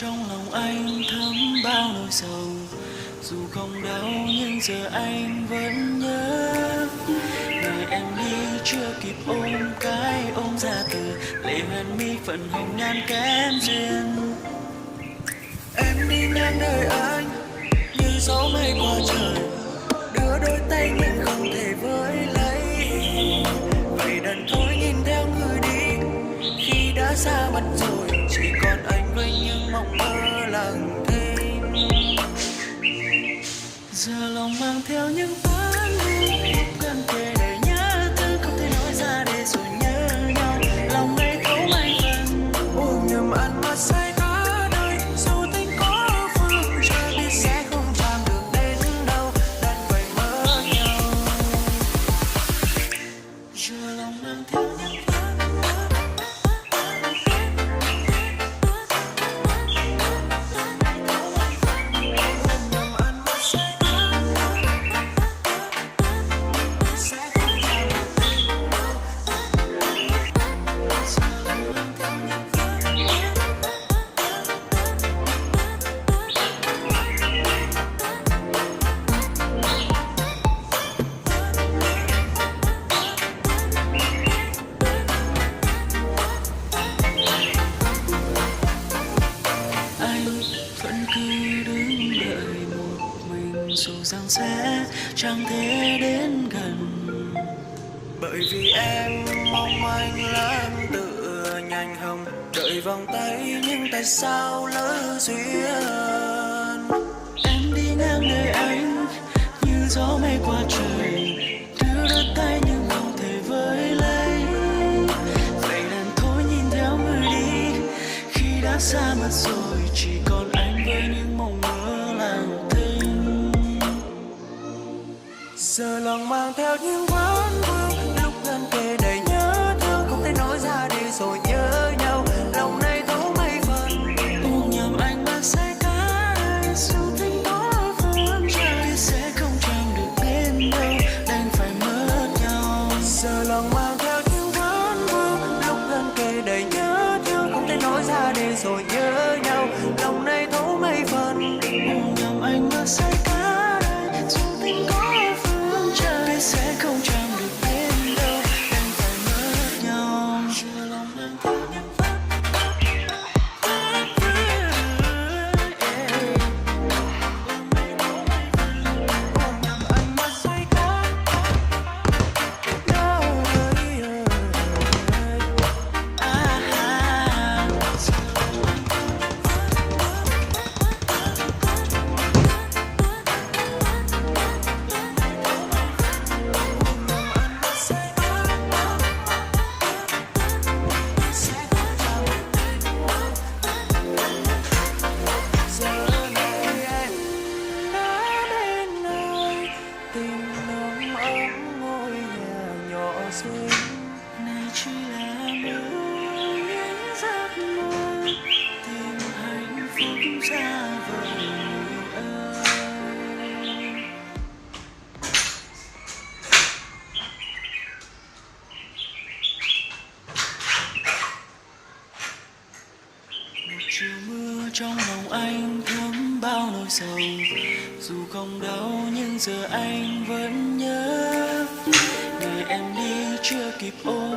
trong lòng anh thấm bao nỗi sầu. Dù không đau nhưng giờ anh vẫn nhớ. Ngày em đi chưa kịp ôm cái ôm ra từ lệ hoen mi phần hồng nhan kém duyên. Em đi ngang đời anh như gió mây qua trời, đưa đôi tay nhưng không thể với lấy. Vậy đành thôi nhìn theo người đi, khi đã xa mất rồi chỉ còn anh với những mộng mơ lặng thinh. Giờ lòng mang theo những phán lưu gần kề đời nhớ thương không thể nói ra để rồi nhớ nhau. Lòng này thấu mấy phần ôm nhầm ăn mà say cả đời. Dù tình có phương trời biết sẽ không chạm được đến đâu, đành phải mất nhau. Giờ lòng mang theo những phán dù rằng sẽ chẳng thể đến gần. Bởi vì em mong anh lắm tựa nhanh hồng, đợi vòng tay nhưng tại sao lỡ duyên. Em đi ngang đời anh như gió mây qua trời, đưa đôi tay nhưng không thể với lấy. Vậy nên thôi nhìn theo người đi, khi đã xa mất rồi chỉ còn anh với những mộng mơ lặng thinh. Giờ lòng mang theo những vấn vương, lúc gần kề đầy nhớ thương không thể nói ra để rồi nhớ nhau. Lòng này thấu mấy phần ôm nhầm anh mà say cả đời. Dù tình có phương trời biết sẽ không chẳng được đến đâu, đành phải mất nhau. Giờ lòng mang theo những vấn vương, lúc gần kề đầy nhớ thương không thể nói ra để rồi nhớ nhau. Lòng này thấu mấy phần ôm nhầm anh mà say cả đời. Dù tình có sẽ không chẳng được đến đâu, đành phải mất nhau. Giờ lòng mang theo những phép ôm nhầm anh mà say cả này chỉ là mơ những giấc mơ tìm hạnh phúc ra vời ơi. Một chiều mưa trong lòng anh thấm bao nỗi sầu. Dù không đau nhưng giờ anh vẫn nhớ. Ngày em đi chưa kịp ôm